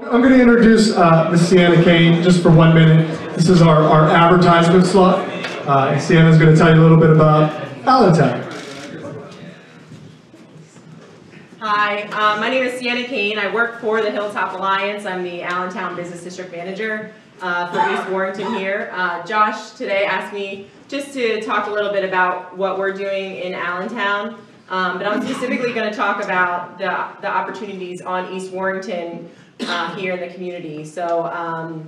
I'm going to introduce Ms. Sienna Kane just for 1 minute. This is our advertisement slot. And Sienna's going to tell you a little bit about Allentown. Hi, my name is Sienna Kane. I work for the Hilltop Alliance. I'm the Allentown Business District Manager for East Warrington here. Josh today asked me just to talk a little bit about what we're doing in Allentown. But I'm specifically going to talk about the opportunities on East Warrington here in the community. So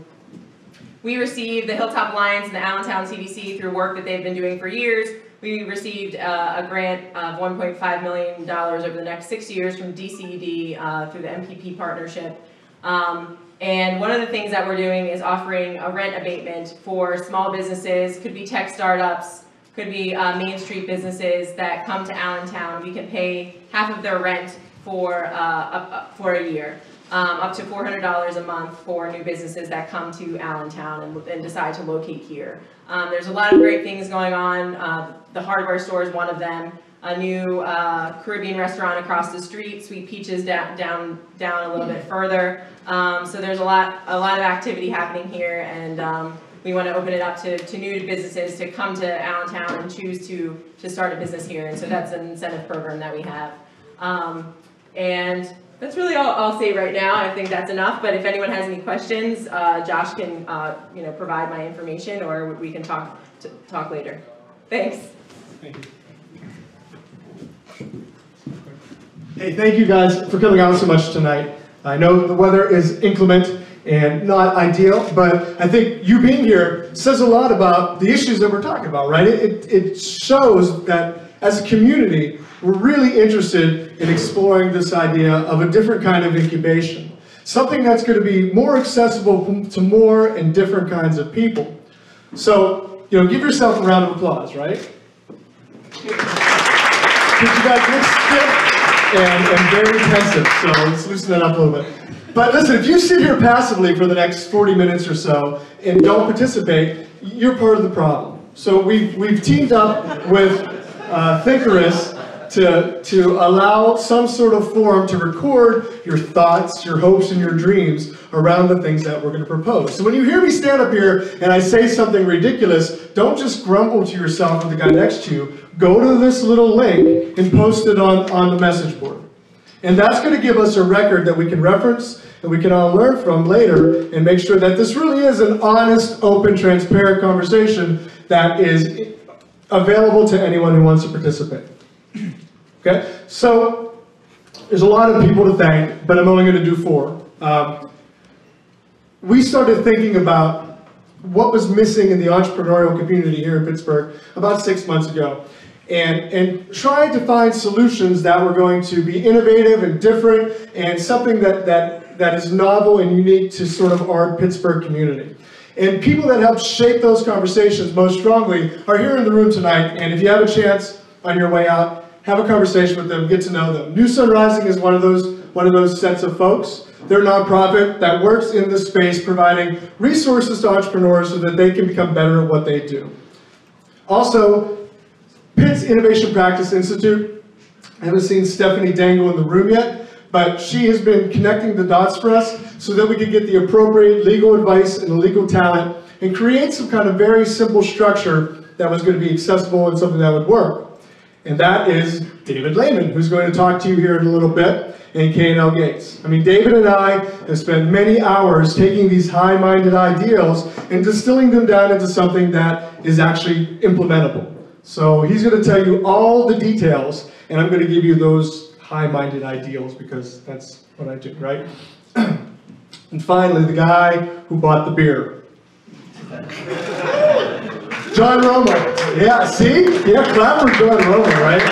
we received the Hilltop Alliance and the Allentown CDC through work that they've been doing for years. We received a grant of $1.5 million over the next 6 years from DCED through the MPP partnership. And one of the things that we're doing is offering a rent abatement for small businesses, could be tech startups, could be Main Street businesses that come to Allentown. We can pay half of their rent for a year, up to $400 a month for new businesses that come to Allentown and decide to locate here. There's a lot of great things going on. The hardware store is one of them. A new Caribbean restaurant across the street, Sweet Peaches down a little bit further. So there's a lot of activity happening here, and we want to open it up to new businesses to come to Allentown and choose to start a business here. And so that's an incentive program that we have. And that's really all I'll say right now. I think that's enough. But if anyone has any questions, Josh can provide my information, or we can talk later. Thanks. Thank you. Hey, thank you guys for coming out so much tonight. I know the weather is inclement and not ideal, but I think you being here says a lot about the issues that we're talking about, right? It shows that as a community, we're really interested in exploring this idea of a different kind of incubation, something that's going to be more accessible to more and different kinds of people. So, give yourself a round of applause, right? You guys look stiff and very pensive, so let's loosen it up a little bit. But listen, if you sit here passively for the next 40 minutes or so and don't participate, you're part of the problem. So we've teamed up with Thinkerous to allow some sort of forum to record your thoughts, your hopes, and your dreams around the things that we're going to propose. So when you hear me stand up here and I say something ridiculous, don't just grumble to yourself or the guy next to you. Go to this little link and post it on the message board. And that's going to give us a record that we can reference and we can all learn from later and make sure that this really is an honest, open, transparent conversation that is available to anyone who wants to participate. Okay? So, there's a lot of people to thank, but I'm only going to do 4. We started thinking about what was missing in the entrepreneurial community here in Pittsburgh about 6 months ago. And trying to find solutions that were going to be innovative and different and something that is novel and unique to sort of our Pittsburgh community. And people that helped shape those conversations most strongly are here in the room tonight. And if you have a chance on your way out, have a conversation with them, get to know them. New Sun Rising is one of those sets of folks. They're a nonprofit that works in this space providing resources to entrepreneurs so that they can become better at what they do. Also, Pitt's Innovation Practice Institute. I haven't seen Stephanie Dangle in the room yet, but she has been connecting the dots for us so that we can get the appropriate legal advice and legal talent and create some kind of very simple structure that was going to be accessible and something that would work. And that is David Lehman, who's going to talk to you here in a little bit, and K&L Gates. I mean, David and I have spent many hours taking these high-minded ideals and distilling them down into something that is actually implementable. So he's going to tell you all the details, and I'm going to give you those high-minded ideals because that's what I do, right? And finally, the guy who bought the beer. John Romo. Yeah, see? Yeah, clap for John Romo, right?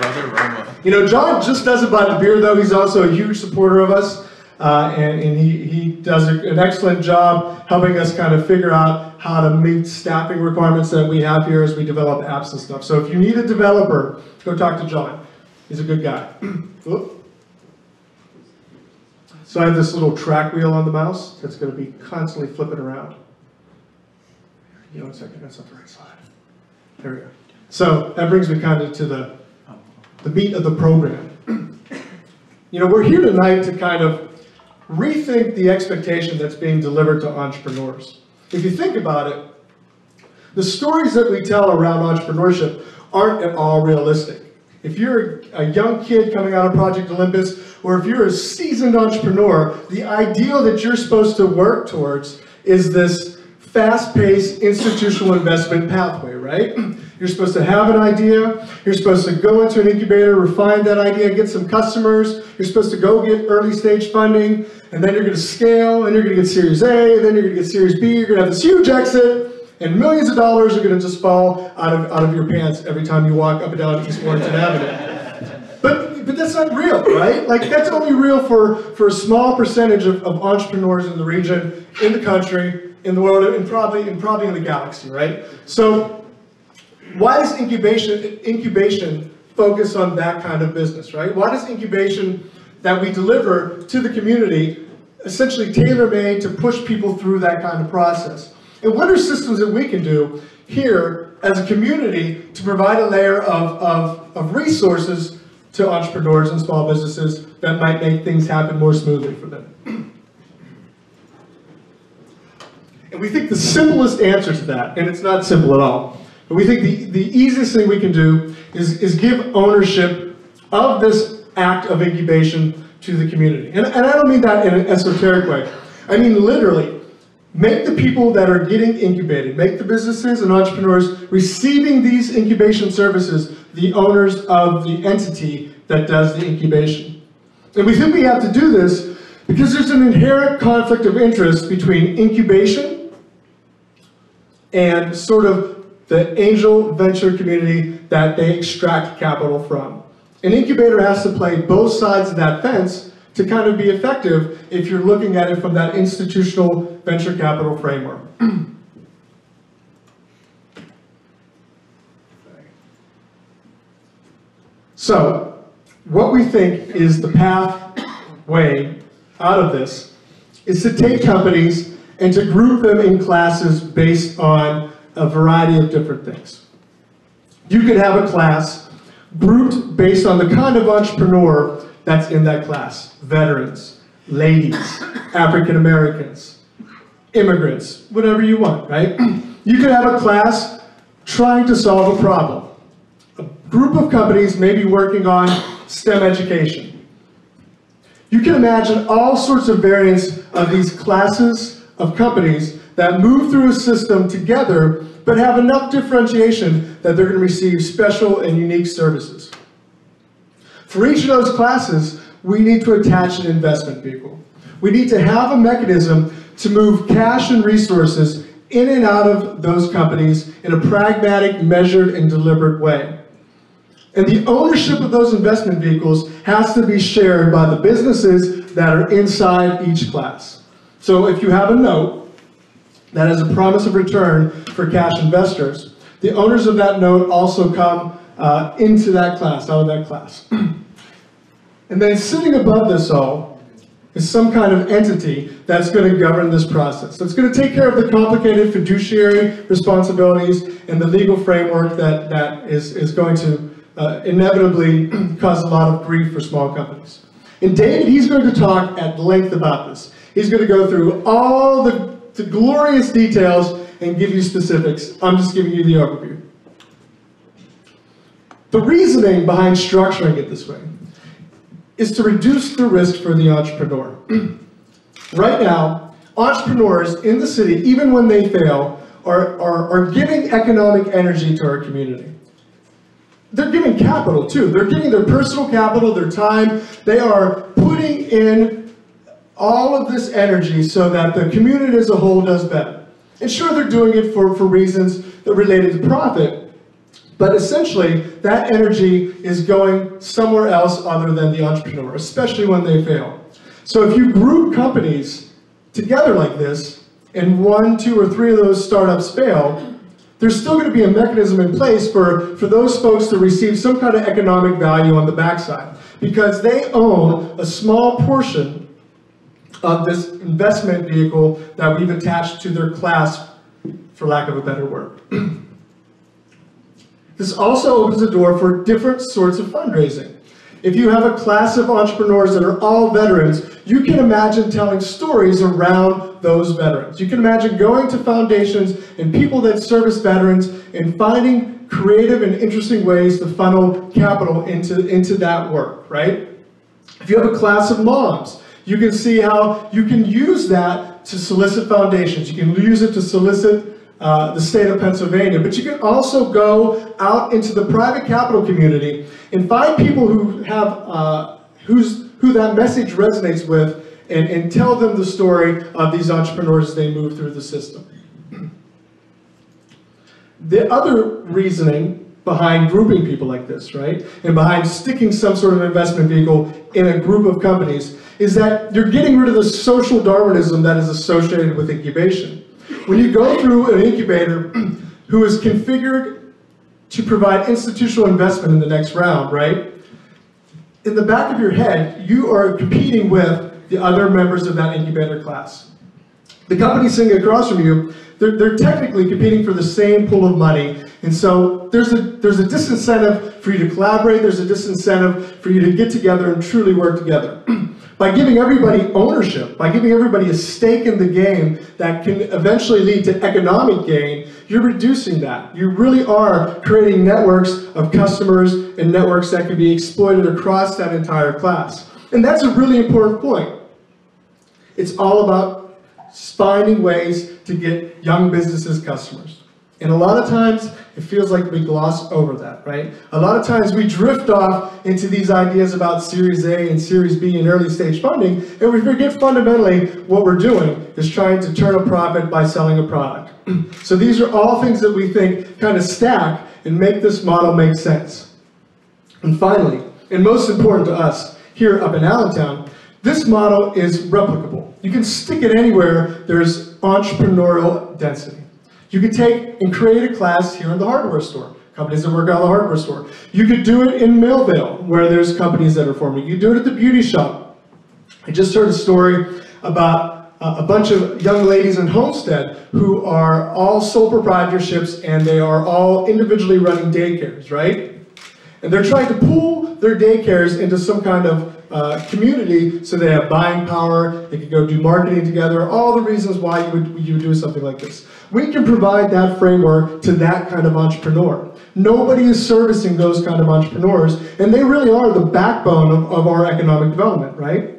Brother Romo. John just doesn't buy the beer, though. He's also a huge supporter of us, and he does an excellent job helping us kind of figure out how to meet staffing requirements that we have here as we develop apps and stuff. So if you need a developer, go talk to John. He's a good guy. So I have this little track wheel on the mouse that's going to be constantly flipping around. You know, 1 second, that's not the right side. There we go. So that brings me kind of to the meat of the program. We're here tonight to kind of rethink the expectation that's being delivered to entrepreneurs. If you think about it, the stories that we tell around entrepreneurship aren't at all realistic. If you're a young kid coming out of Project Olympus, or if you're a seasoned entrepreneur, the ideal that you're supposed to work towards is this fast-paced institutional investment pathway, right? You're supposed to have an idea, you're supposed to go into an incubator, refine that idea, get some customers, you're supposed to go get early stage funding, and then you're going to scale, and you're going to get Series A, and then you're going to get Series B, you're going to have this huge exit, and millions of dollars are going to just fall out of your pants every time you walk up and down East Warrington Avenue. But that's not real, right? Like, that's only real for a small percentage of entrepreneurs in the region, in the country, in the world, and probably in the galaxy, right? So why does incubation focus on that kind of business, right? Why does incubation that we deliver to the community essentially tailor-made to push people through that kind of process? And what are systems that we can do here as a community to provide a layer of resources to entrepreneurs and small businesses that might make things happen more smoothly for them? And we think the simplest answer to that, and it's not simple at all, but we think the easiest thing we can do is give ownership of this act of incubation to the community. And I don't mean that in an esoteric way. I mean literally, make the people that are getting incubated, make the businesses and entrepreneurs receiving these incubation services the owners of the entity that does the incubation. And we think we have to do this because there's an inherent conflict of interest between incubation and sort of the angel venture community that they extract capital from. An incubator has to play both sides of that fence to kind of be effective if you're looking at it from that institutional venture capital framework. So, what we think is the pathway out of this is to take companies and to group them in classes based on a variety of different things. You could have a class grouped based on the kind of entrepreneur that's in that class. Veterans, ladies, African Americans, immigrants, whatever you want, right? You could have a class trying to solve a problem. A group of companies may be working on STEM education. You can imagine all sorts of variants of these classes of companies that move through a system together but have enough differentiation that they're going to receive special and unique services. For each of those classes, we need to attach an investment vehicle. We need to have a mechanism to move cash and resources in and out of those companies in a pragmatic, measured, and deliberate way. And the ownership of those investment vehicles has to be shared by the businesses that are inside each class. So if you have a note that has a promise of return for cash investors, the owners of that note also come into that class, out of that class. And then sitting above this all is some kind of entity that's going to govern this process. So it's going to take care of the complicated fiduciary responsibilities and the legal framework that is going to inevitably cause a lot of grief for small companies. And David, he's going to talk at length about this. He's going to go through all the glorious details and give you specifics. I'm just giving you the overview. The reasoning behind structuring it this way is to reduce the risk for the entrepreneur. Right now, entrepreneurs in the city, even when they fail, are giving economic energy to our community. They're giving capital too. They're giving their personal capital, their time. They are putting in all of this energy so that the community as a whole does better. And sure, they're doing it for reasons that related to profit, but essentially that energy is going somewhere else other than the entrepreneur, especially when they fail. So if you group companies together like this, and 1, 2, or 3 of those startups fail, there's still going to be a mechanism in place for those folks to receive some kind of economic value on the backside, because they own a small portion of this investment vehicle that we've attached to their class, for lack of a better word. This also opens the door for different sorts of fundraising. If you have a class of entrepreneurs that are all veterans, you can imagine telling stories around those veterans. You can imagine going to foundations and people that service veterans and finding creative and interesting ways to funnel capital into that work, right? If you have a class of moms, you can see how you can use that to solicit foundations. You can use it to solicit the state of Pennsylvania, but you can also go out into the private capital community and find people who have who that message resonates with, and tell them the story of these entrepreneurs as they move through the system. The other reasoning behind grouping people like this, right, and behind sticking some sort of investment vehicle in a group of companies, is that you're getting rid of the social Darwinism that is associated with incubation. When you go through an incubator who is configured to provide institutional investment in the next round, right, in the back of your head, you are competing with the other members of that incubator class. The company sitting across from you, they're technically competing for the same pool of money, and so there's a disincentive for you to collaborate, there's a disincentive for you to get together and truly work together. By giving everybody ownership, by giving everybody a stake in the game that can eventually lead to economic gain, you're reducing that. You really are creating networks of customers and networks that can be exploited across that entire class. And that's a really important point. It's all about finding ways to get young businesses customers. And a lot of times, it feels like we gloss over that, right? A lot of times we drift off into these ideas about Series A and Series B and early stage funding, and we forget fundamentally what we're doing is trying to turn a profit by selling a product. So these are all things that we think kind of stack and make this model make sense. And finally, and most important to us here up in Allentown, this model is replicable. You can stick it anywhere there's entrepreneurial density. You could take and create a class here in the hardware store, companies that work out of the hardware store. You could do it in Millvale, where there's companies that are forming. You could do it at the beauty shop. I just heard a story about a bunch of young ladies in Homestead who are all sole proprietorships, and they are all individually running daycares, right? And they're trying to pool their daycares into some kind of community, so they have buying power, they can go do marketing together, all the reasons why you would do something like this. We can provide that framework to that kind of entrepreneur. Nobody is servicing those kind of entrepreneurs, and they really are the backbone of our economic development, right?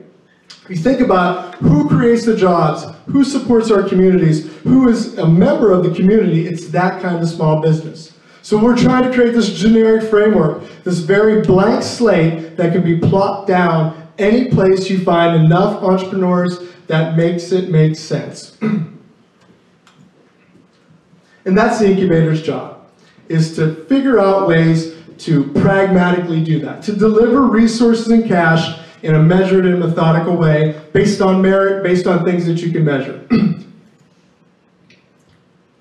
You think about who creates the jobs, who supports our communities, who is a member of the community, it's that kind of small business. So we're trying to create this generic framework, this very blank slate that can be plopped down any place you find enough entrepreneurs that makes it make sense. And that's the incubator's job, is to figure out ways to pragmatically do that, to deliver resources and cash in a measured and methodical way, based on merit, based on things that you can measure.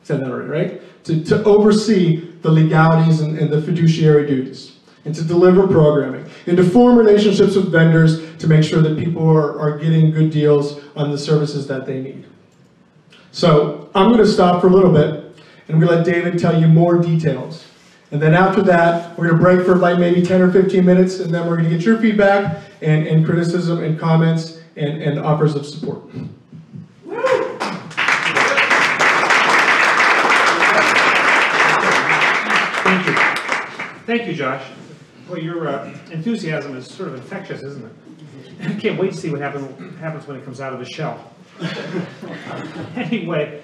Said that already, right? To oversee the legalities and the fiduciary duties, and to deliver programming, and to form relationships with vendors to make sure that people are getting good deals on the services that they need. So I'm going to stop for a little bit, and I'm going to let David tell you more details. And then after that, we're going to break for like maybe 10 or 15 minutes, and then we're going to get your feedback and criticism and comments and offers of support. Thank you, Josh. Well, your enthusiasm is sort of infectious, isn't it? I can't wait to see what happens when it comes out of the shell. Anyway,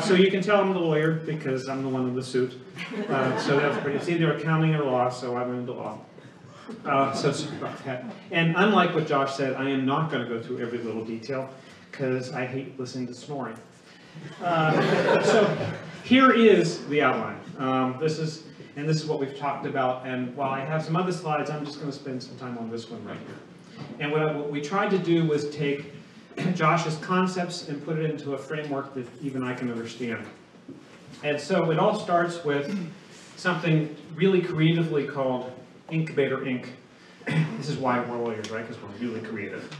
so you can tell I'm the lawyer because I'm the one in the suit. So that's pretty. It's either accounting or law, so I'm into law. So sorry about that. And unlike what Josh said, I am not going to go through every little detail because I hate listening to snoring. So here is the outline. This is what we've talked about, and while I have some other slides, I'm just going to spend some time on this one right here. And what we tried to do was take Josh's concepts and put it into a framework that even I can understand. And so it all starts with something really creatively called Incubator Inc. This is why we're lawyers, right? Because we're really creative.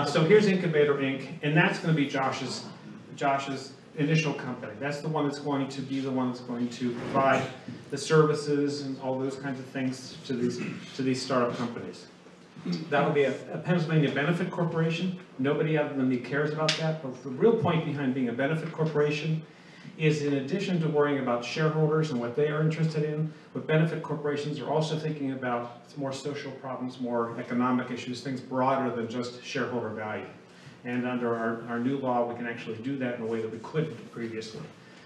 So here's Incubator Inc., and that's going to be Josh's initial company. That's the one that's going to be the one that's going to provide the services and all those kinds of things to these startup companies. That'll be a Pennsylvania benefit corporation. Nobody other than me cares about that, but the real point behind being a benefit corporation is, in addition to worrying about shareholders and what they are interested in, what benefit corporations are also thinking about more social problems, more economic issues, things broader than just shareholder value. And under our new law, we can actually do that in a way that we couldn't previously.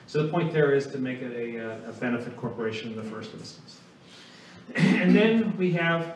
So the point there is to make it a benefit corporation in the first instance. And then we have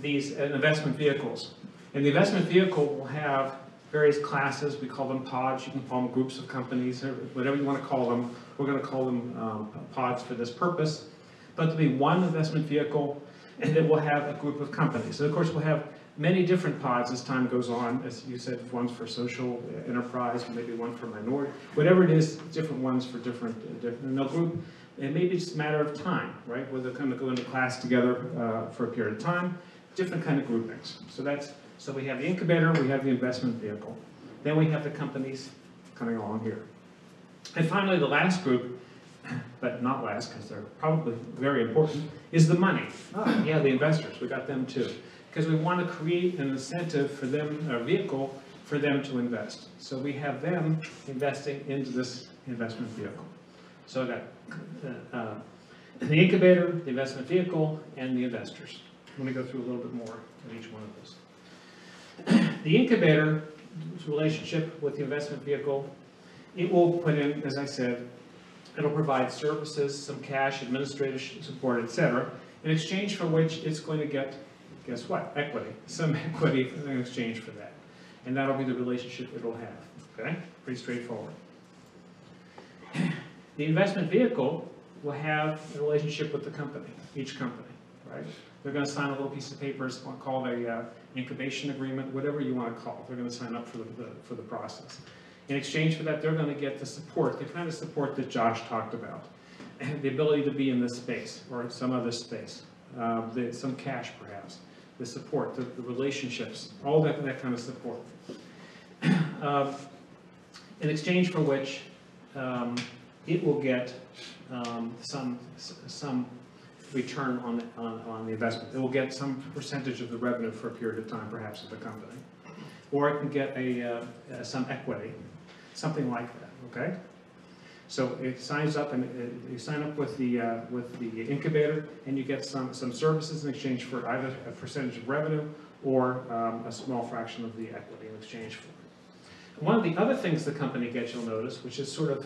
these investment vehicles. And the investment vehicle will have various classes. We call them pods. You can call them groups of companies, or whatever you want to call them. We're going to call them pods for this purpose. But there'll be one investment vehicle, and then we'll have a group of companies. And of course, we'll have many different pods as time goes on. As you said, one's for social enterprise, maybe one for minority. Whatever it is, different ones for different and they'll group. And maybe it's a matter of time, right? Where they'll kind of go into class together for a period of time. Different kind of groupings. So we have the incubator, we have the investment vehicle. Then we have the companies coming along here. And finally, the last group, but not last because they're probably very important, is the money. Yeah, the investors, we got them too. Because we want to create an incentive for them, a vehicle for them to invest. So we have them investing into this investment vehicle. So I got the incubator, the investment vehicle, and the investors. Let me go through a little bit more of each one of those. The incubator's relationship with the investment vehicle, it will put in, as I said, it'll provide services, some cash, administrative support, etc., in exchange for which it's going to get, guess what, equity. Some equity in exchange for that. And that'll be the relationship it'll have, okay? Pretty straightforward. The investment vehicle will have a relationship with the company, each company, right? They're going to sign a little piece of paper, it's called a incubation agreement, whatever you want to call it. They're going to sign up for the process. In exchange for that, they're going to get the support, the kind of support that Josh talked about, and the ability to be in this space or some other space, some cash perhaps, the support, the relationships, all that kind of support. In exchange for which it will get some return on the investment. It will get some percentage of the revenue for a period of time, perhaps, of the company. Or it can get some equity, something like that, okay? So it signs up, and you sign up with the incubator, and you get some services in exchange for either a percentage of revenue or a small fraction of the equity in exchange for it. One of the other things the company gets, you'll notice, which is sort of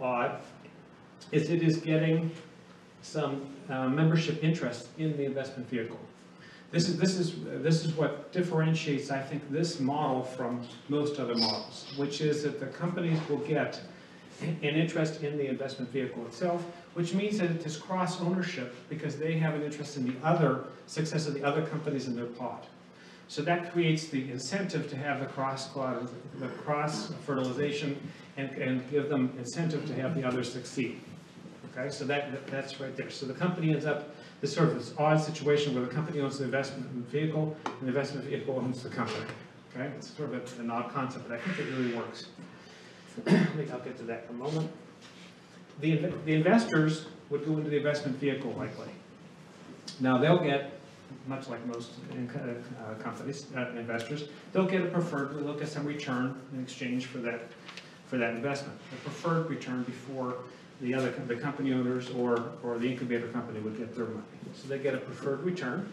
odd, is it is getting some membership interest in the investment vehicle. This is what differentiates, I think, this model from most other models, which is that the companies will get an interest in the investment vehicle itself, which means that it is cross-ownership because they have an interest in the other success of the other companies in their pod. So that creates the incentive to have the cross-fertilization and give them incentive to have the others succeed. Okay, so that's right there. So the company ends up this sort of this odd situation where the company owns the investment vehicle and the investment vehicle owns the company. Okay, it's sort of an odd concept, but I think it really works. I'll get to that in a moment. The investors would go into the investment vehicle likely. Now they'll get, much like most companies, investors, they'll get a preferred, they'll get some return in exchange for that investment. A preferred return before the company owners or the incubator company would get their money. So they get a preferred return.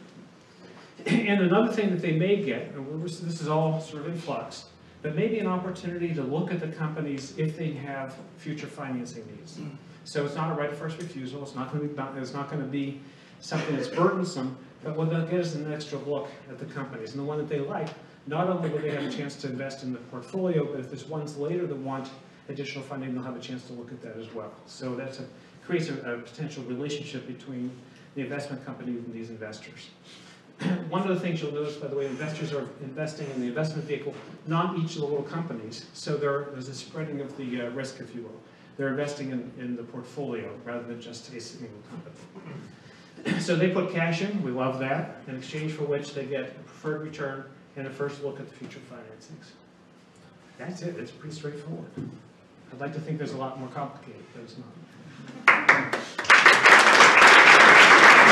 And another thing that they may get, and this is all sort of in flux, but maybe an opportunity to look at the companies if they have future financing needs. So it's not a right of first refusal. It's not going to be something that's burdensome, but what they'll get is an extra look at the companies. And the one that they like, not only will they have a chance to invest in the portfolio, but if there's ones later that want additional funding, they'll have a chance to look at that as well. So that creates a potential relationship between the investment company and these investors. One of the things you'll notice, by the way, investors are investing in the investment vehicle, not each of the little companies. So there's a spreading of the risk, if you will. They're investing in the portfolio rather than just a single company. So they put cash in, we love that, in exchange for which they get a preferred return and a first look at the future financings. That's it, it's pretty straightforward. I'd like to think there's a lot more complicated, but it's not.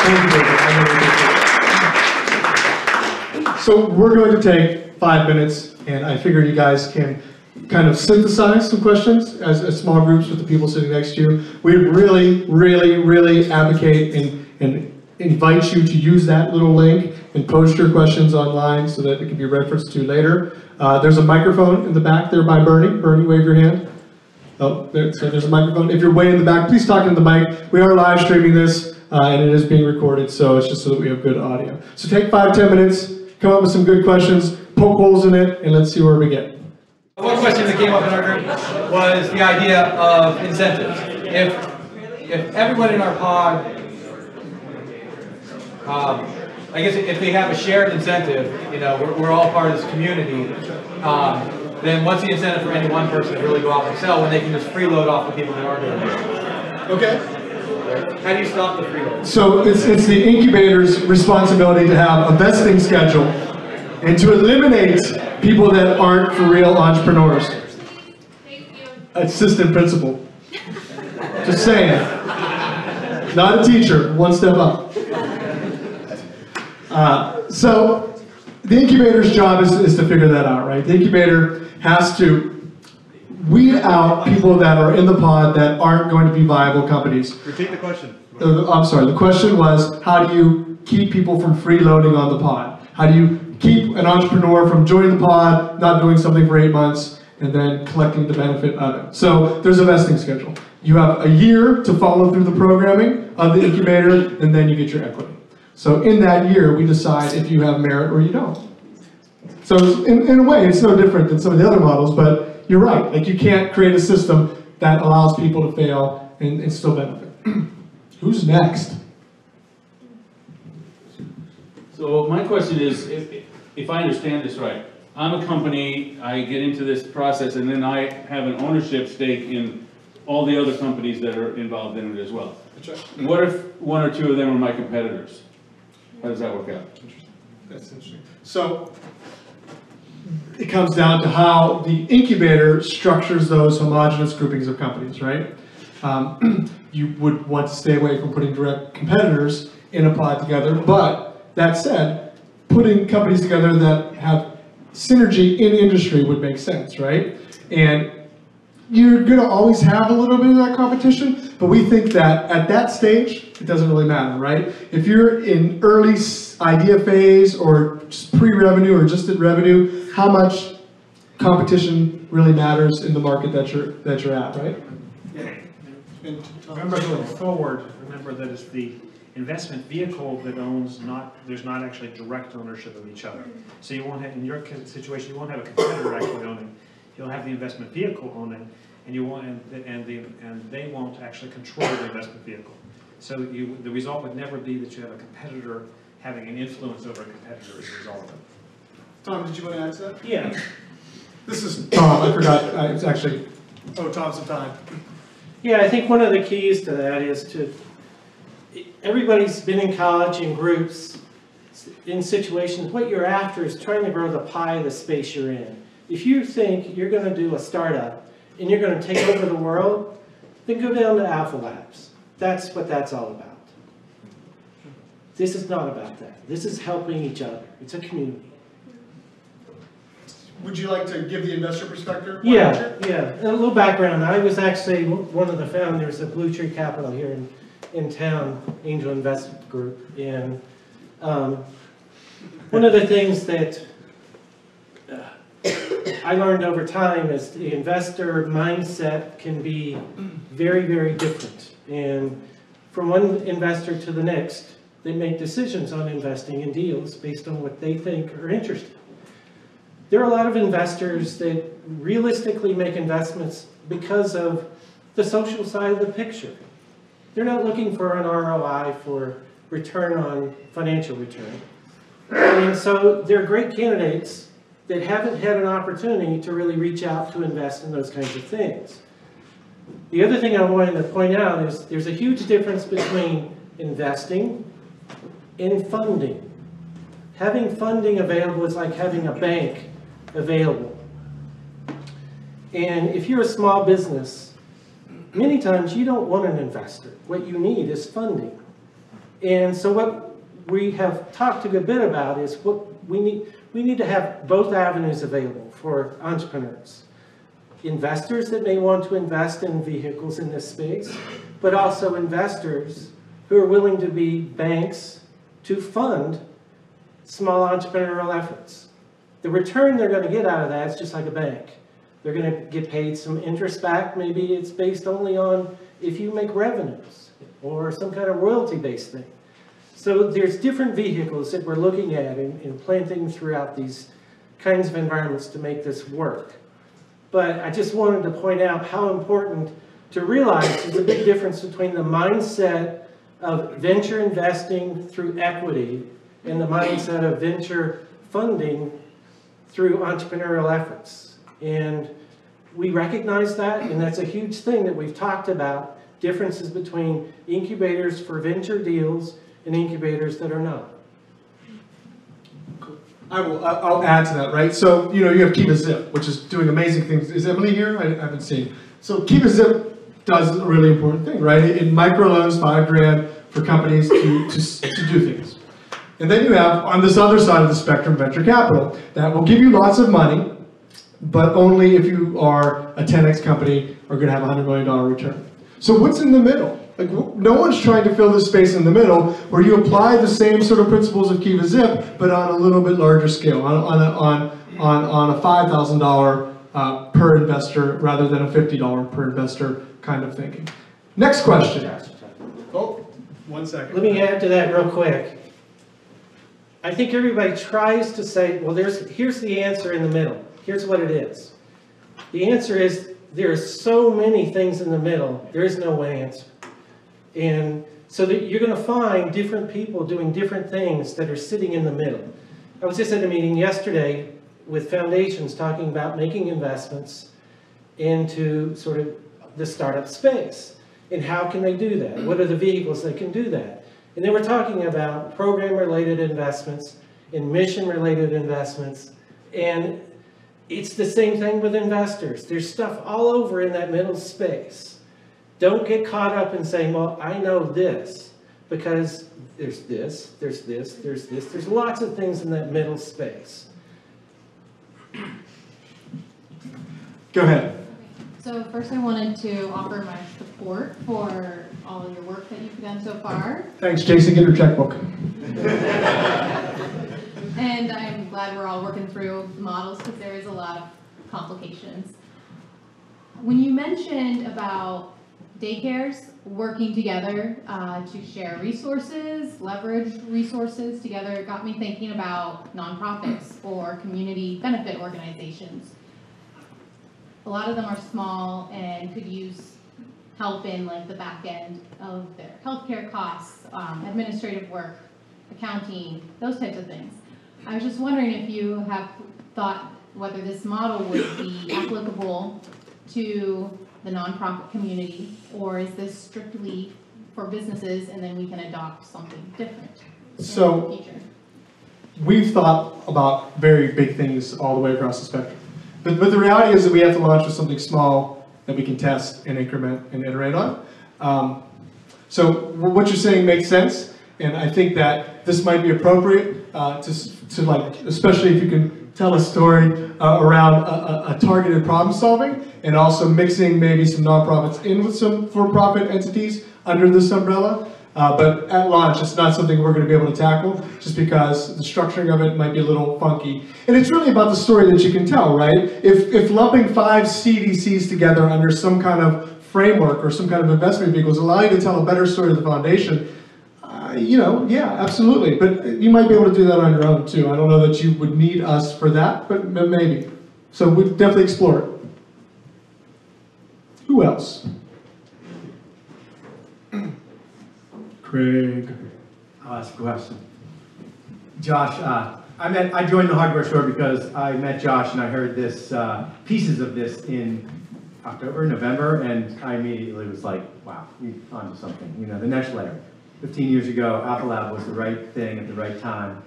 Thank you, David. I really appreciate it. So we're going to take 5 minutes, and I figure you guys can kind of synthesize some questions as small groups with the people sitting next to you. We really, really, really advocate and invite you to use that little link and post your questions online so that it can be referenced to later. There's a microphone in the back there by Bernie. Bernie, wave your hand. Oh, so there's a microphone. If you're way in the back, please talk into the mic. We are live streaming this, and it is being recorded, so it's just so that we have good audio. So take 5-10 minutes, come up with some good questions, poke holes in it, and let's see where we get. One question that came up in our group was the idea of incentives. If everyone in our pod, I guess if they have a shared incentive, you know, we're all part of this community, then what's the incentive for any one person to really go out and sell when they can just freeload off the people that are doing it? Okay. How do you stop the freeload? So it's the incubator's responsibility to have a vesting schedule and to eliminate people that aren't for real entrepreneurs. Thank you. Assistant principal. Just saying. Not a teacher, one step up. So the incubator's job is to figure that out, right? The incubator has to weed out people that are in the pod that aren't going to be viable companies. Repeat the question. I'm sorry, the question was, how do you keep people from freeloading on the pod? How do you keep an entrepreneur from joining the pod, not doing something for 8 months, and then collecting the benefit of it? So there's a vesting schedule. You have a year to follow through the programming of the incubator, and then you get your equity. So in that year, we decide if you have merit or you don't. So in a way, it's no different than some of the other models, but you're right. Like, you can't create a system that allows people to fail and still benefit. Who's next? So my question is, if I understand this right, I'm a company, I get into this process, and then I have an ownership stake in all the other companies that are involved in it as well. That's right. What if 1 or 2 of them are my competitors? How does that work out? That's interesting. So it comes down to how the incubator structures those homogeneous groupings of companies, right? You would want to stay away from putting direct competitors in a pod together, but that said, putting companies together that have synergy in industry would make sense, right? And you're going to always have a little bit of that competition, but we think that at that stage, it doesn't really matter, right? If you're in early idea phase or just pre-revenue or just at revenue, how much competition really matters in the market that you're at, right? Yeah. Remember, going forward, remember that it's the investment vehicle that owns, there's not actually direct ownership of each other. So you won't have, in your situation, you won't have a competitor actually owning. You'll have the investment vehicle owning, and you won't, and they won't actually control the investment vehicle. So the result would never be that you have a competitor having an influence over a competitor as a result of it. Tom, did you want to add to that? Yeah. This is Tom. I forgot. It's actually. Oh, Tom's some time. Yeah, I think one of the keys to that is everybody's been in college in groups, in situations. What you're after is trying to grow the pie of the space you're in. If you think you're going to do a startup and you're going to take over the world, then go down to Alpha Labs. That's what that's all about. This is not about that. This is helping each other. It's a community. Would you like to give the investor perspective? Yeah. A little background. I was actually one of the founders of Blue Tree Capital here in town, Angel Investment Group. And one of the things that I learned over time is the investor mindset can be very, very different. And from one investor to the next, they make decisions on investing in deals based on what they think are interesting. There are a lot of investors that realistically make investments because of the social side of the picture. They're not looking for an ROI for return on financial return. And so they're great candidates that haven't had an opportunity to really reach out to invest in those kinds of things. The other thing I wanted to point out is there's a huge difference between investing and funding. Having funding available is like having a bank available. And if you're a small business, many times you don't want an investor. What you need is funding. And so we have talked a good bit about is what we need to have both avenues available for entrepreneurs. Investors that may want to invest in vehicles in this space, but also investors who are willing to be banks to fund small entrepreneurial efforts. The return they're going to get out of that is just like a bank. They're going to get paid some interest back. Maybe it's based only on if you make revenues or some kind of royalty-based thing. So there's different vehicles that we're looking at and planting throughout these kinds of environments to make this work. But I just wanted to point out how important to realize there's a big difference between the mindset of venture investing through equity and the mindset of venture funding through entrepreneurial efforts. And we recognize that, and that's a huge thing that we've talked about, differences between incubators for venture deals and incubators that are not. I'll add to that, right? So, you have Keep a Zip, which is doing amazing things. Is Emily here? I haven't seen. So Keep a Zip does a really important thing, right? It microloans $5 grand for companies to do things. And then you have, on this other side of the spectrum, venture capital. That will give you lots of money, but only if you are a 10x company are going to have a $100 million return. So what's in the middle? Like, no one's trying to fill this space in the middle where you apply the same sort of principles of Keep a Zip, but on a little bit larger scale, on a $5,000 per investor rather than a $50 per investor kind of thinking. Next question. Oh, 1 second. Let me add to that real quick. I think everybody tries to say, well, here's the answer in the middle. Here's what it is. The answer is there are so many things in the middle, there is no one answer. And so that you're going to find different people doing different things that are sitting in the middle. I was just at a meeting yesterday with foundations talking about making investments into sort of the startup space. And how can they do that? What are the vehicles that can do that? And they were talking about program-related investments and mission-related investments. And it's the same thing with investors. There's stuff all over in that middle space. Don't get caught up in saying, well, I know this, because there's this, there's this, there's this. There's lots of things in that middle space. Go ahead. So first I wanted to offer my support for all of your work that you've done so far. Thanks, Jason. Get your checkbook. And I'm glad we're all working through the models because there is a lot of complications. When you mentioned about daycares working together to share resources, leverage resources together, it got me thinking about nonprofits or community benefit organizations. A lot of them are small and could use help in like the back end of their healthcare costs, administrative work, accounting, those types of things. I was just wondering if you have thought whether this model would be applicable to the nonprofit community, or is this strictly for businesses and then we can adopt something different in the future? We've thought about very big things all the way across the spectrum. But the reality is that we have to launch with something small that we can test and increment and iterate on. So what you're saying makes sense, and I think that this might be appropriate to like, especially if you can tell a story around a targeted problem solving, and also mixing maybe some nonprofits in with some for-profit entities under this umbrella. But at launch, it's not something we're going to be able to tackle, just because the structuring of it might be a little funky. And it's really about the story that you can tell, right? If lumping 5 CDCs together under some kind of framework or some kind of investment vehicles allow you to tell a better story of the foundation, yeah, absolutely. But you might be able to do that on your own too. I don't know that you would need us for that, but maybe. So we'd definitely explore it. Who else? Craig. I'll ask a question. Josh, I joined the hardware store because I met Josh and I heard this pieces of this in October, November, and I immediately was like, wow, we're onto something. The next layer. 15 years ago, Alpha Lab was the right thing at the right time.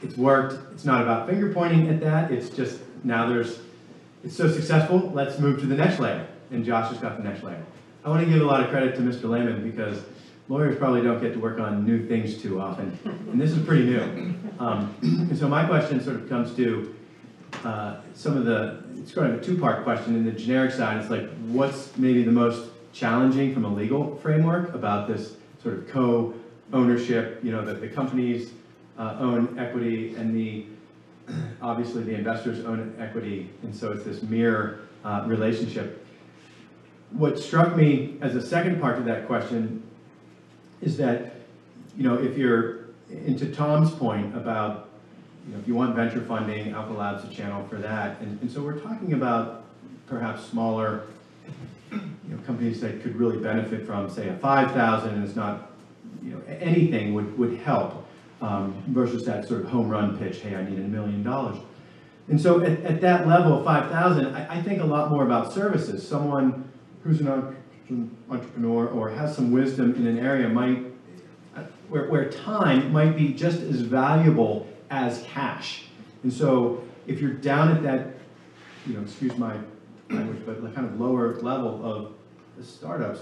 It's worked. It's not about finger pointing at that. It's just now it's so successful, let's move to the next layer. And Josh has got the next layer. I want to give a lot of credit to Mr. Lehman because lawyers probably don't get to work on new things too often, and this is pretty new. And so my question sort of comes to it's kind of a two-part question. In the generic side, it's like, what's maybe the most challenging from a legal framework about this sort of co-ownership, that the companies own equity and obviously the investors own equity, and so it's this mirror relationship. What struck me as a second part to that question is that, if you're into Tom's point about, if you want venture funding, Alpha Lab's a channel for that, and so we're talking about perhaps smaller, companies that could really benefit from, say, a 5,000, and it's not, anything would help, versus that sort of home run pitch, hey, I need $1 million. And so at that level of 5,000, I think a lot more about services. Someone who's an entrepreneur or has some wisdom in an area where time might be just as valuable as cash. And so if you're down at that, excuse my language, but the kind of lower level of the startups,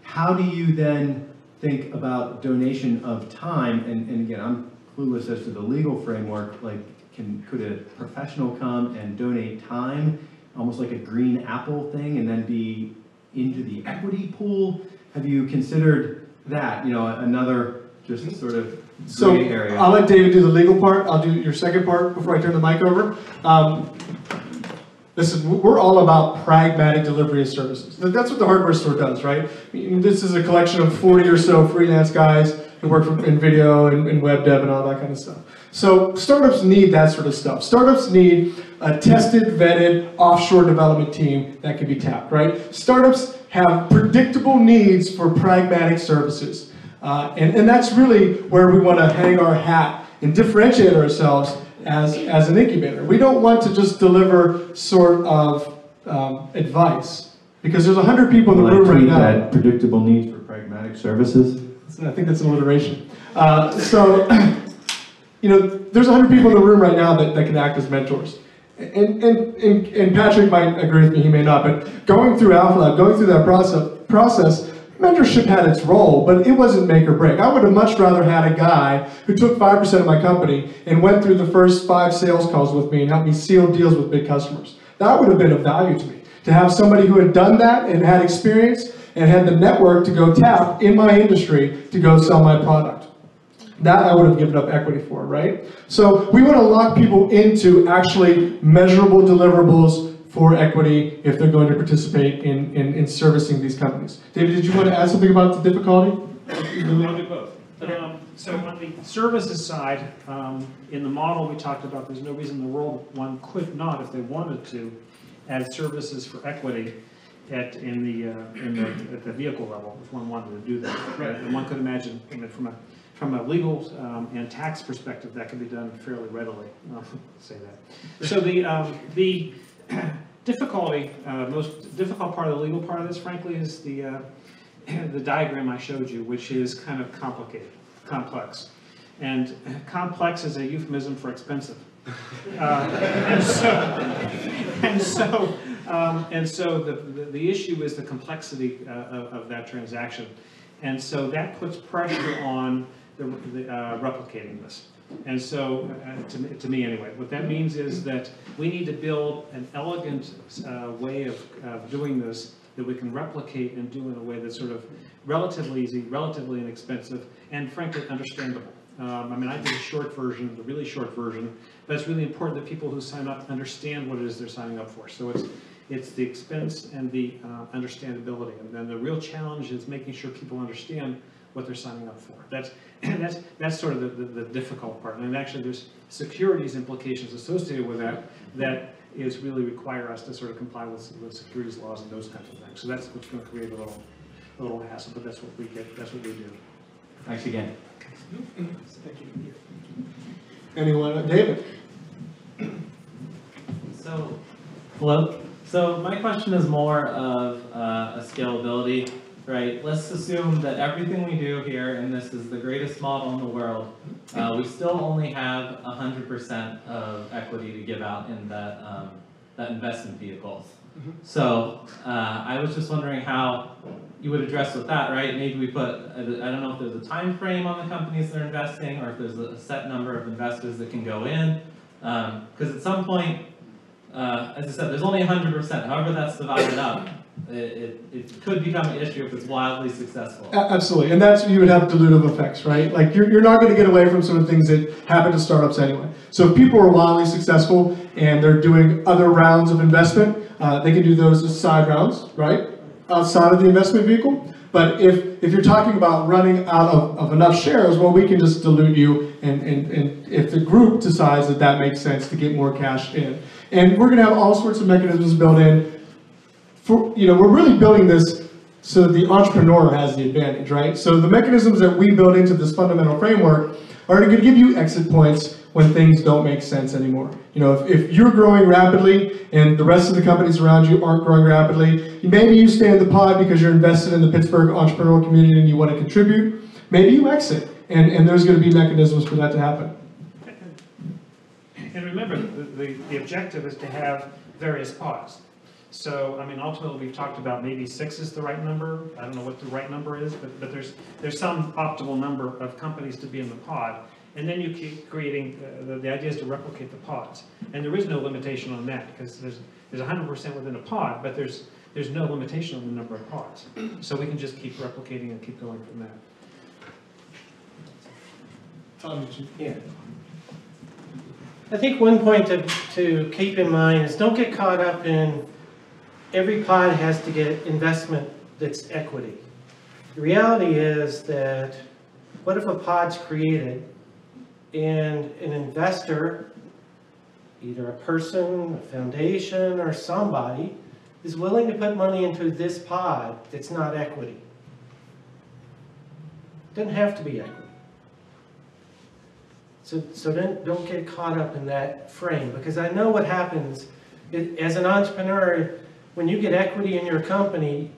how do you then think about donation of time? And again, I'm clueless as to the legal framework, like could a professional come and donate time, almost like a green apple thing, and then be into the equity pool? Have you considered that, another just sort of gray area? I'll let David do the legal part. I'll do your second part before I turn the mic over. Listen, we're all about pragmatic delivery of services. That's what the hardware store does, right? This is a collection of 40 or so freelance guys who work in video and web dev and all that kind of stuff. So startups need that sort of stuff. Startups need a tested, vetted, offshore development team that can be tapped, right? Startups have predictable needs for pragmatic services. And that's really where we want to hang our hat and differentiate ourselves as an incubator. We don't want to just deliver sort of advice, because there's 100 people in the room right now. That predictable needs for pragmatic services. I think that's an alliteration. There's 100 people in the room right now that can act as mentors. And Patrick might agree with me, he may not, but going through Alpha Lab, going through that process, mentorship had its role, but it wasn't make or break. I would have much rather had a guy who took 5% of my company and went through the first 5 sales calls with me and helped me seal deals with big customers. That would have been of value to me. To have somebody who had done that and had experience and had the network to go tap in my industry to go sell my product. That I would have given up equity for, right? So we want to lock people into actually measurable deliverables for equity if they're going to participate in servicing these companies. David, did you want to add something about the difficulty? I'll do both. So on the services side, in the model we talked about, there's no reason in the world one could not, if they wanted to, add services for equity at the vehicle level, if one wanted to do that. Right. And one could imagine, from a legal and tax perspective, that can be done fairly readily. I'll say that. So the difficulty, most difficult part of the legal part of this, frankly, is the diagram I showed you, which is kind of complicated, complex. And complex is a euphemism for expensive. And so the issue is the complexity of that transaction. And so that puts pressure on replicating this. And so, to me anyway, what that means is that we need to build an elegant way of doing this that we can replicate and do in a way that's sort of relatively easy, relatively inexpensive, and frankly understandable. I did a short version, the really short version, but it's really important that people who sign up understand what it is they're signing up for. So it's the expense and the understandability, and then the real challenge is making sure people understand what they're signing up for. That's sort of the difficult part. And actually there's securities implications associated with that is really require us to sort of comply with securities laws and those kinds of things. So that's what's going to create a little hassle, but that's what we get, that's what we do. Thanks again. Thank you. Anyone? David? Hello? So my question is more of a scalability. Right, let's assume that everything we do here, and this is the greatest model in the world, we still only have 100% of equity to give out in that investment vehicles. So I was just wondering how you would address with that, right? Maybe we put, I don't know if there's a time frame on the companies that are investing, or if there's a set number of investors that can go in. Because at some point, as I said, there's only 100%. However that's divided up, it could become an issue if it's wildly successful. Absolutely, and that's, you would have dilutive effects, right? Like you're not going to get away from some of the things that happen to startups anyway. So if people are wildly successful and they're doing other rounds of investment, they can do those as side rounds, right? Outside of the investment vehicle. But if you're talking about running out of enough shares, well, we can just dilute you, and if the group decides that that makes sense to get more cash in. And we're going to have all sorts of mechanisms built in. We're really building this so that the entrepreneur has the advantage, right? So the mechanisms that we build into this fundamental framework are going to give you exit points when things don't make sense anymore. If you're growing rapidly and the rest of the companies around you aren't growing rapidly, maybe you stay in the pod because you're invested in the Pittsburgh entrepreneurial community and you want to contribute. Maybe you exit, and there's going to be mechanisms for that to happen. And remember, the objective is to have various pods. So, I mean, ultimately, we've talked about maybe 6 is the right number. I don't know what the right number is, but there's some optimal number of companies to be in the pod. And then you keep creating, the idea is to replicate the pods. And there is no limitation on that, because there's 100% within a pod, but there's no limitation on the number of pods. So we can just keep replicating and keep going from that. Tom, did you? Yeah. I think one point to keep in mind is don't get caught up in every pod has to get investment that's equity. The reality is that what if a pod's created and an investor, either a person, a foundation, or somebody, is willing to put money into this pod that's not equity? It doesn't have to be equity. So then don't get caught up in that frame, because I know what happens as an entrepreneur. When you get equity in your company,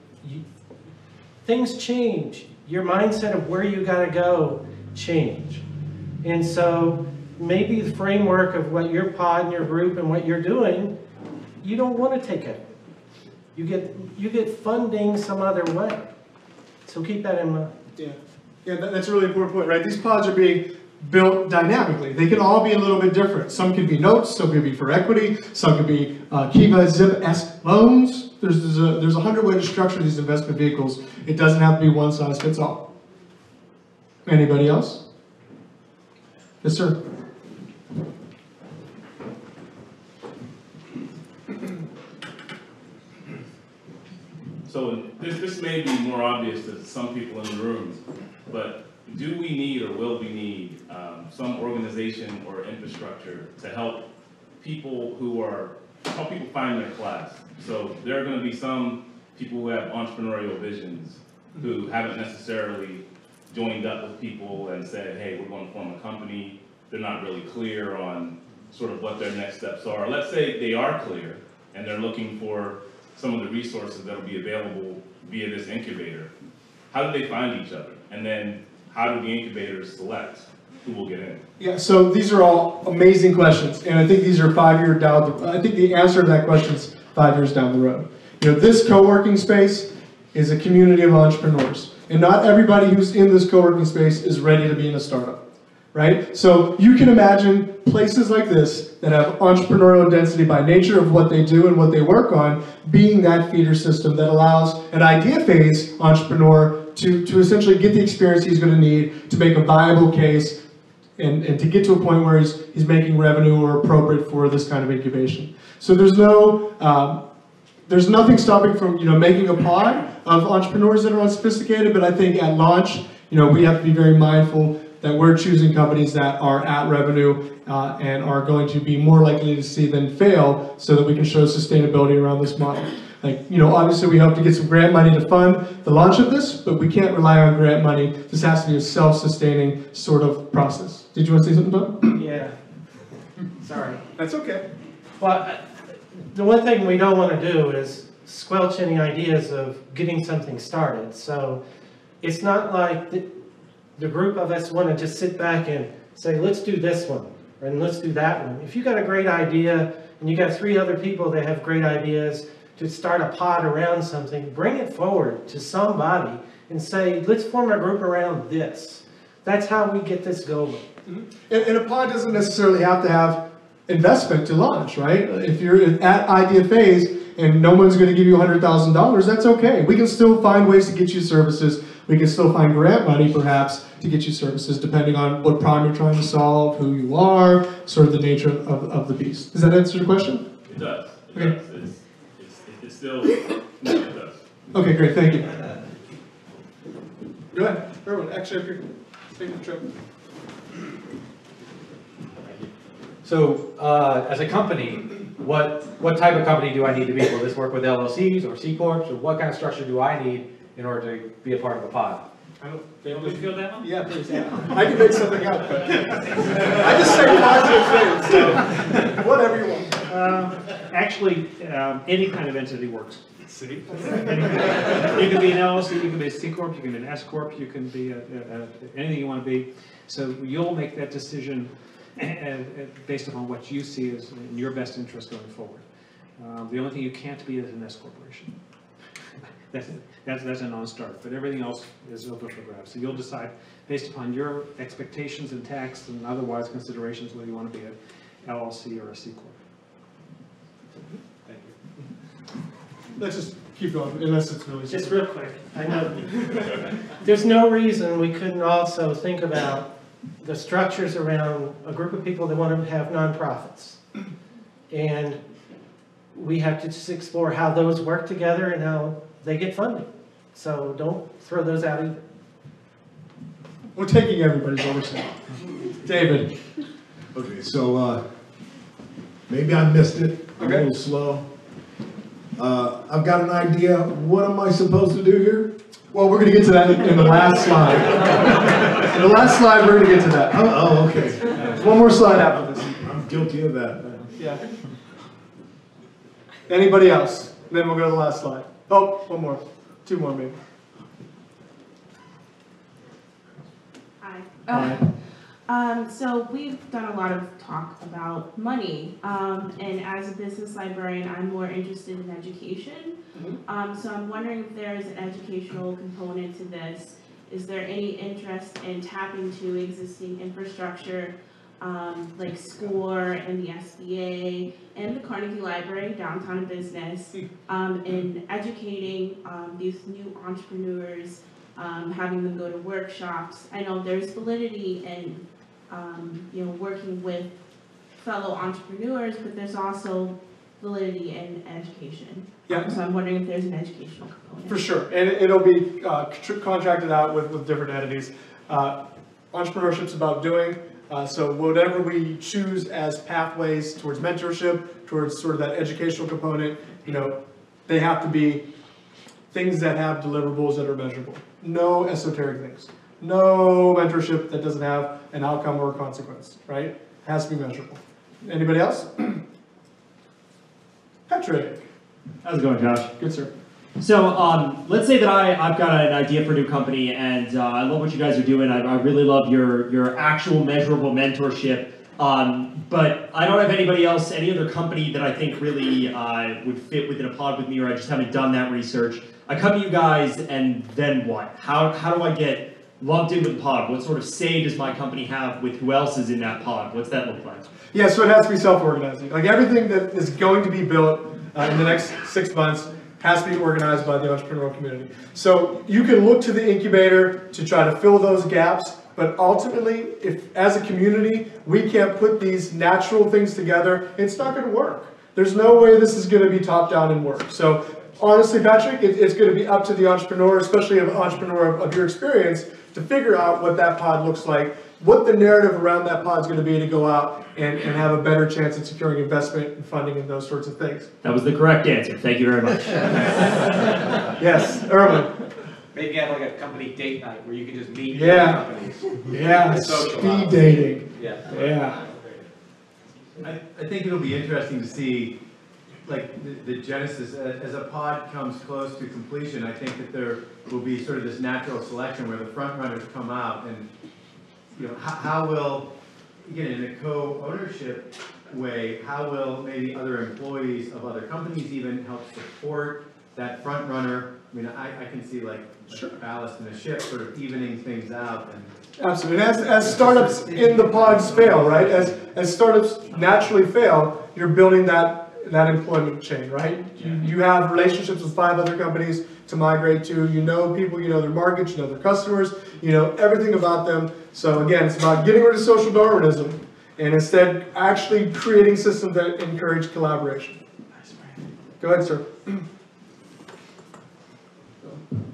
things change. Your mindset of where you got to go change. And so maybe the framework of what your pod and your group and what you're doing, you don't want to take equity. You get funding some other way. So keep that in mind. Yeah, that's a really important point, right? These pods are being built dynamically. They can all be a little bit different. Some can be notes, some can be for equity, some can be Kiva Zip-esque loans. There's 100 ways to structure these investment vehicles. It doesn't have to be one size fits all. Anybody else? Yes, sir. So this may be more obvious to some people in the room, but do we need or will we need some organization or infrastructure to help people find their class? So there are going to be some people who have entrepreneurial visions who haven't necessarily joined up with people and said, hey, we're going to form a company. They're not really clear on sort of what their next steps are. Let's say they are clear and they're looking for some of the resources that will be available via this incubator. How do they find each other? And then how do the incubators select who will get in? Yeah, so these are all amazing questions, and I think these are 5 years down the road. I think the answer to that question is 5 years down the road. This co-working space is a community of entrepreneurs, and not everybody who's in this co-working space is ready to be in a startup, right? So you can imagine places like this that have entrepreneurial density by nature of what they do and what they work on being that feeder system that allows an idea phase entrepreneur to essentially get the experience he's going to need to make a viable case and to get to a point where he's making revenue or appropriate for this kind of incubation. So there's nothing stopping from making a pod of entrepreneurs that are unsophisticated, but I think at launch, we have to be very mindful that we're choosing companies that are at revenue and are going to be more likely to see than fail, so that we can show sustainability around this model. Obviously we hope to get some grant money to fund the launch of this, but we can't rely on grant money. This has to be a self-sustaining sort of process. Did you want to say something, Doug? Yeah. Sorry. That's okay. Well, the one thing we don't want to do is squelch any ideas of getting something started. So it's not like the group of us want to just sit back and say, let's do this one, and let's do that one. If you got a great idea, and you got 3 other people that have great ideas, to start a pod around something, bring it forward to somebody and say, let's form a group around this. That's how we get this going. And a pod doesn't necessarily have to have investment to launch, right? If you're at idea phase and no one's going to give you $100,000, that's okay. We can still find ways to get you services. We can still find grant money, perhaps, to get you services, depending on what problem you're trying to solve, who you are, sort of the nature of the beast. Does that answer your question? It does. It Okay. does. It's still, no, it does. Okay, great, thank you. Go ahead, Erwin, actually, if you're taking the trip. So, as a company, what type of company do I need to be? Will this work with LLCs or C Corps, or what kind of structure do I need in order to be a part of a pod? They don't feel that one? Yeah, please. I can make something up, but I just say positive things, so whatever you want. Actually, any kind of entity works. See? You can be an LLC, you can be a C Corp, you can be an S Corp, you can be anything you want to be. So you'll make that decision based upon what you see as in your best interest going forward. The only thing you can't be is an S corporation. That's a non-starter, but everything else is open for grabs. So you'll decide based upon your expectations and tax and otherwise considerations whether you want to be an LLC or a C Corp. Thank you. Let's just keep going, unless it's really... Just real quick, I know, there's no reason we couldn't also think about the structures around a group of people that want to have nonprofits. And we have to just explore how those work together and how they get funding. So don't throw those out either. We're taking everybody's oversight. David. Okay, so maybe I missed it. I'm a little slow. I've got an idea. What am I supposed to do here? Well, we're going to get to that in the last slide. In the last slide, we're going to get to that. Oh, okay. One more slide after this. I'm guilty of that. Yeah. Anybody else? Then we'll go to the last slide. Oh, one more. Two more, maybe. Hi. So we've done a lot of talk about money, and as a business librarian, I'm more interested in education. So I'm wondering if there is an educational component to this. Is there any interest in tapping to existing infrastructure, like SCORE and the SBA and the Carnegie Library, Downtown Business, in educating these new entrepreneurs, having them go to workshops? I know there's validity in working with fellow entrepreneurs, but there's also validity in education. Yeah. So I'm wondering if there's an educational component. For sure, and it'll be contracted out with different entities. Entrepreneurship's about doing, so whatever we choose as pathways towards mentorship, towards sort of that educational component, they have to be things that have deliverables that are measurable. No esoteric things. No mentorship that doesn't have an outcome or a consequence, right? It has to be measurable. Anybody else? Patrick. How's it going, Josh? Good, sir. So let's say that I've got an idea for a new company, and I love what you guys are doing. I really love your actual measurable mentorship. But I don't have anybody else, any other company that I think really would fit within a pod with me, or I just haven't done that research. I come to you guys, and then what? How do I get lumped in with the pod? What sort of say does my company have with who else is in that pod? What's that look like? Yeah, so it has to be self-organizing. Like everything that is going to be built in the next 6 months has to be organized by the entrepreneurial community. So you can look to the incubator to try to fill those gaps, but ultimately, if as a community, we can't put these natural things together, it's not going to work. There's no way this is going to be top-down and work. So honestly, Patrick, it's going to be up to the entrepreneur, especially an entrepreneur of your experience, to figure out what that pod looks like, what the narrative around that pod is going to be to go out and have a better chance at securing investment and funding and those sorts of things. That was the correct answer. Thank you very much. Yes, Erwin. Maybe have like a company date night where you can just meet companies. Yeah, speed dating. Yeah. I think it'll be interesting to see, like, the genesis, as a pod comes close to completion. I think that there will be sort of this natural selection where the front runners come out, and how will, again, in a co-ownership way, how will maybe other employees of other companies even help support that front runner? I mean, I can see like ballast in a ship sort of evening things out. And absolutely. And as startups in the pods fail, right? As startups naturally fail, you're building that employment chain, right? You have relationships with 5 other companies to migrate to. You know people, you know their markets, you know their customers, you know everything about them. So again, it's about getting rid of social Darwinism and instead actually creating systems that encourage collaboration. Go ahead, sir.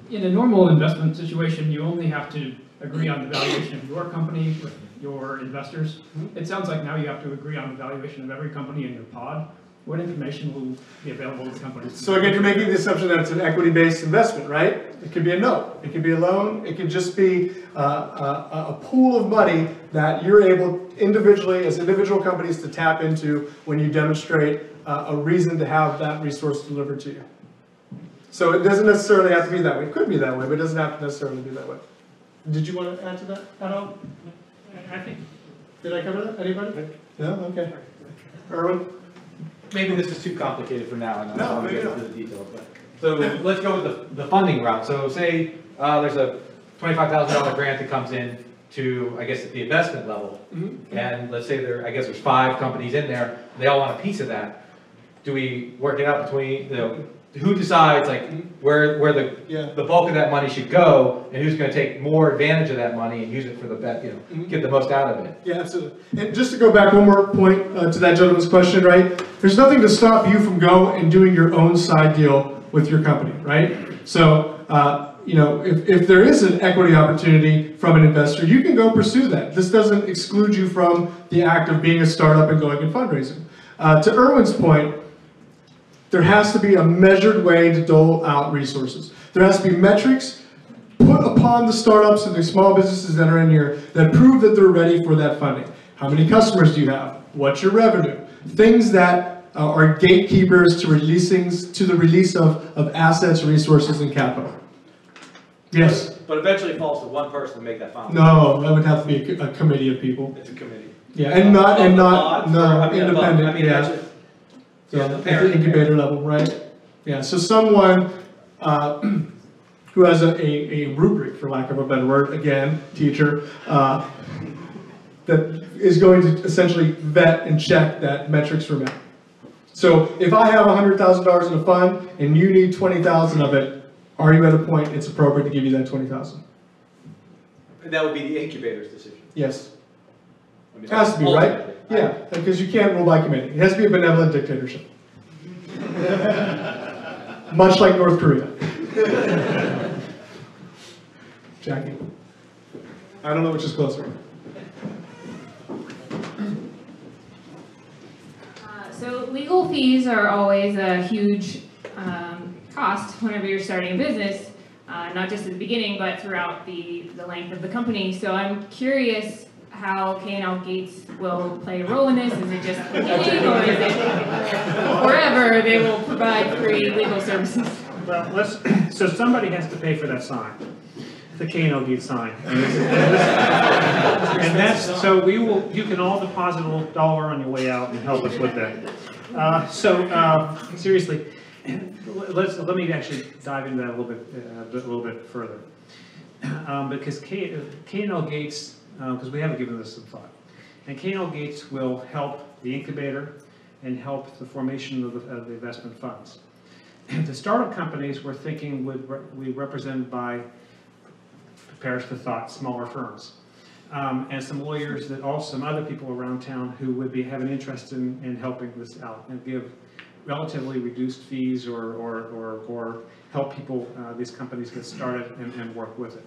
In a normal investment situation, you only have to agree on the valuation of your company with your investors. It sounds like now you have to agree on the valuation of every company in your pod. What information will be available to the companies? So again, you're making the assumption that it's an equity-based investment, right? It could be a note, it could be a loan, it could just be a pool of money that you're able individually, as individual companies, to tap into when you demonstrate a reason to have that resource delivered to you. So it doesn't necessarily have to be that way. It could be that way, but it doesn't have to necessarily be that way. Did you want to add to that at all? I think. Did I cover that? Anybody? No? Okay. Erwin? Maybe this is too complicated for now, and I No, don't want to maybe get not. into the details. But so let's go with the funding route. So say there's a $25,000 grant that comes in to, I guess, at the investment level, and let's say there's 5 companies in there. They all want a piece of that. Do we work it out between who decides like where the bulk of that money should go, and who's going to take more advantage of that money and use it for the get the most out of it? Yeah, absolutely. And just to go back one more point to that gentleman's question, right? There's nothing to stop you from going and doing your own side deal with your company, right? So, if there is an equity opportunity from an investor, you can go pursue that. This doesn't exclude you from the act of being a startup and going and fundraising. To Erwin's point, there has to be a measured way to dole out resources. There has to be metrics put upon the startups and the small businesses that are in here that prove that they're ready for that funding. How many customers do you have? What's your revenue? Things that are gatekeepers to the release of assets, resources, and capital. Yes? But eventually it falls to one person to make that final. No, that would have to be a committee of people. It's a committee. Yeah, independent. Yeah. So at the incubator level, right? Yeah, so someone who has a rubric, for lack of a better word, again, teacher, that is going to essentially vet and check that metrics were met. So if I have $100,000 in a fund and you need 20,000 of it, are you at a point it's appropriate to give you that 20,000? And that would be the incubator's decision. Yes. I mean, It has to be, right? Yeah, because you can't rule by committee. It has to be a benevolent dictatorship. Much like North Korea. Jackie. I don't know which is closer. So legal fees are always a huge cost whenever you're starting a business, not just at the beginning, but throughout the length of the company. So I'm curious how K&L Gates will play a role in this. Is it just the beginning, or is it forever they will provide free legal services? Well, so somebody has to pay for that sign, the K&L Gates sign. And that's, so you can all deposit a little $1 on your way out and help us with that. Seriously, let me actually dive into that a little bit further. Because K&L Gates, because we haven't given this some thought, and K&L Gates will help the incubator and help the formation of the investment funds. The startup companies we're thinking would be represented by, perish the thought, smaller firms. And some lawyers that also, some other people around town who would have an interest in helping this out and give relatively reduced fees or help people, these companies get started and work with it.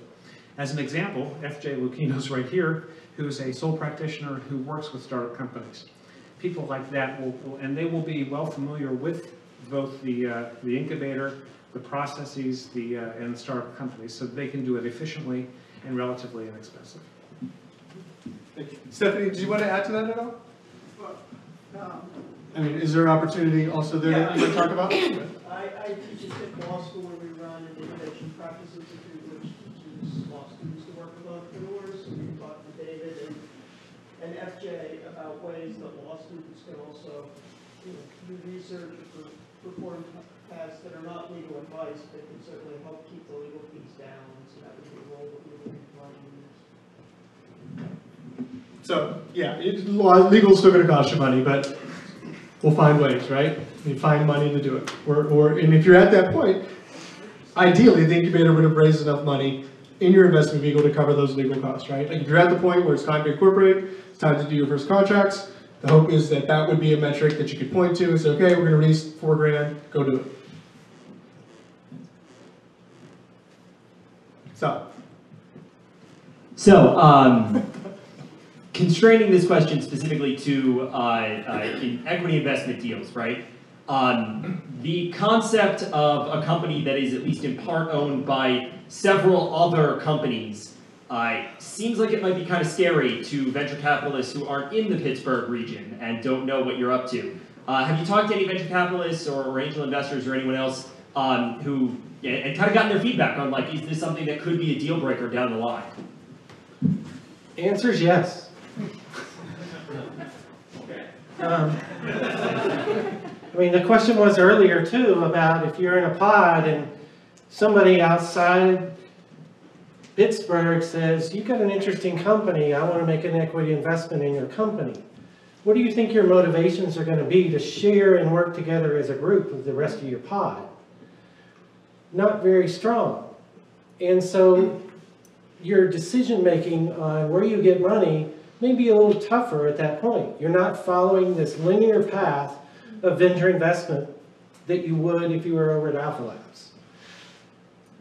As an example, FJ Lucchino's right here, who's a sole practitioner who works with startup companies. People like that and they will be well familiar with both the incubator, the processes, and the startup companies, so they can do it efficiently and relatively inexpensive. Stephanie, did you want to add to that at all? I mean, is there an opportunity also there that you want to talk about? I teach at Pitt Law School where we run an innovation practice institute which teaches law students to work with entrepreneurs. So we talked to David and FJ about ways that law students groups can also, do research or perform tasks that are not legal advice, but can certainly help keep the legal fees down. So that would be a role that we would be providing. So, yeah, legal is still going to cost you money, but we'll find ways, right? We find money to do it. And if you're at that point, ideally, the incubator would have raised enough money in your investment vehicle to cover those legal costs, right? Like if you're at the point where it's time to incorporate, it's time to do your first contracts, the hope is that that would be a metric that you could point to and say, okay, we're going to release $4 grand, go do it. So, constraining this question specifically to in equity investment deals, right? The concept of a company that is at least in part owned by several other companies seems like it might be kind of scary to venture capitalists who aren't in the Pittsburgh region and don't know what you're up to. Have you talked to any venture capitalists or angel investors or anyone else who and kind of gotten their feedback on like, is this something that could be a deal breaker down the line? Answer is yes. I mean, the question was earlier too about if you're in a pod and somebody outside Pittsburgh says, you've got an interesting company, I want to make an equity investment in your company. What do you think your motivations are going to be to share and work together as a group with the rest of your pod? Not very strong. And so your decision making on where you get money may be a little tougher at that point. You're not following this linear path of venture investment that you would if you were over at Alpha Labs.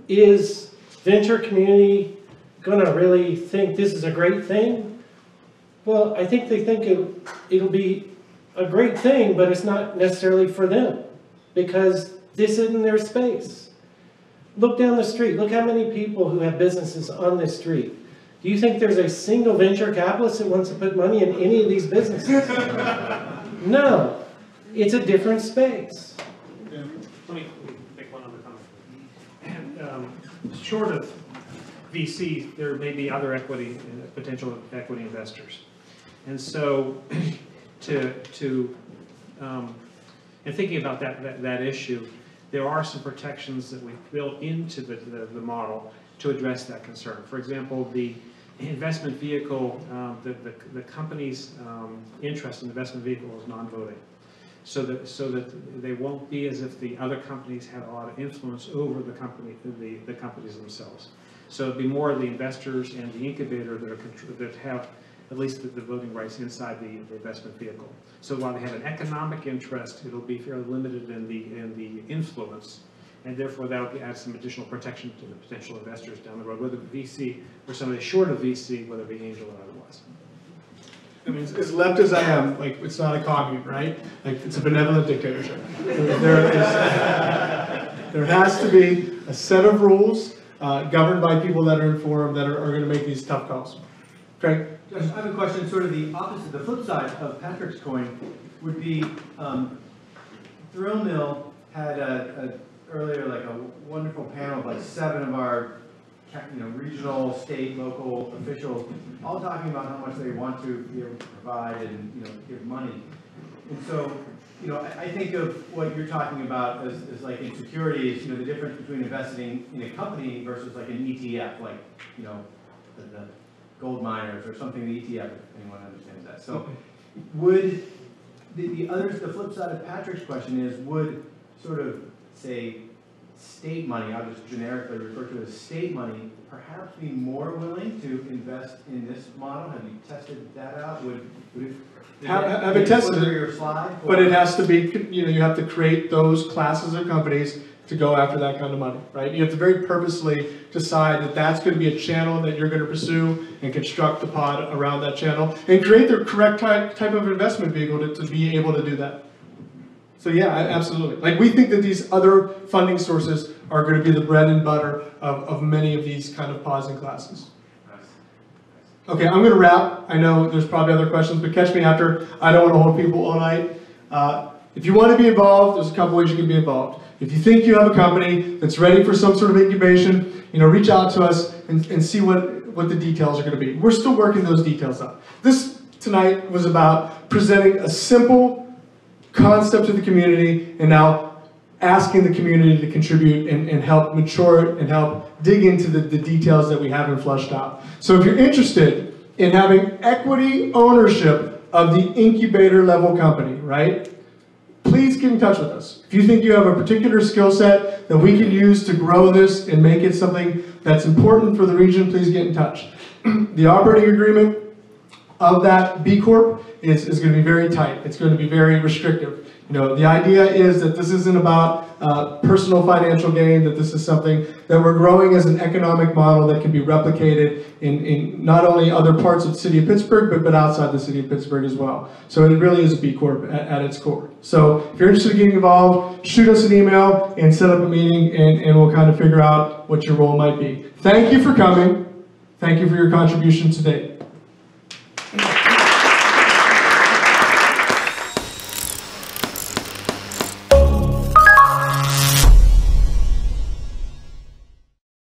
Is venture community going to really think this is a great thing? Well, I think they think it'll be a great thing, but it's not necessarily for them because this isn't their space. Look down the street. Look how many people who have businesses on this street. Do you think there's a single venture capitalist that wants to put money in any of these businesses? No. It's a different space. Yeah. Let me make one other comment. And, short of VC, there may be other equity, potential equity investors. And so, and thinking about that issue, there are some protections that we've built into the model to address that concern. For example, the investment vehicle, the company's interest in the investment vehicle is non-voting. So that they won't be as if the other companies had a lot of influence over the companies themselves. So it'd be more the investors and the incubator that have at least the voting rights inside the investment vehicle. So while they have an economic interest, it'll be fairly limited in the influence, and therefore that will add some additional protection to the potential investors down the road, whether VC or somebody short of VC, whether it be angel or otherwise. I mean, as left as I am, like, it's not a commune, right? Like, it's a benevolent dictatorship. There has to be a set of rules governed by people that are informed that are going to make these tough calls. Craig? Josh, I have a question, sort of the opposite, the flip side of Patrick's coin would be, Thrill Mill had earlier like a wonderful panel of like 7 of our regional, state, local officials, all talking about how much they want to be able to provide and give money. And so, I think of what you're talking about as like in securities, the difference between investing in a company versus like an ETF, like the gold miners or something, the ETF, if anyone understands that. So, would the flip side of Patrick's question is, would sort of say state money, I'll just generically refer to it as state money, perhaps be more willing to invest in this model? Have you tested that out? Would it have it tested it, but it has to be, you have to create those classes of companies to go after that kind of money, right? You have to very purposely decide that that's going to be a channel that you're going to pursue and construct the pod around that channel and create the correct type of investment vehicle to be able to do that. So yeah, absolutely. Like, we think that these other funding sources are going to be the bread and butter of many of these kind of pods and classes. Okay, I'm going to wrap. I know there's probably other questions, but catch me after. I don't want to hold people all night. If you want to be involved, there's a couple ways you can be involved. If you think you have a company that's ready for some sort of incubation, reach out to us and see what the details are going to be. We're still working those details out. This tonight was about presenting a simple concept to the community and now asking the community to contribute and help mature it and help dig into the details that we haven't flushed out. So if you're interested in having equity ownership of the incubator level company, right? Please get in touch with us. If you think you have a particular skill set that we can use to grow this and make it something that's important for the region, please get in touch. The operating agreement of that B Corp is going to be very tight. It's going to be very restrictive. You know, the idea is that this isn't about personal financial gain, that this is something that we're growing as an economic model that can be replicated in not only other parts of the city of Pittsburgh, but outside the city of Pittsburgh as well. So it really is a B Corp at its core. So if you're interested in getting involved, shoot us an email and set up a meeting, and we'll kind of figure out what your role might be. Thank you for coming. Thank you for your contribution today.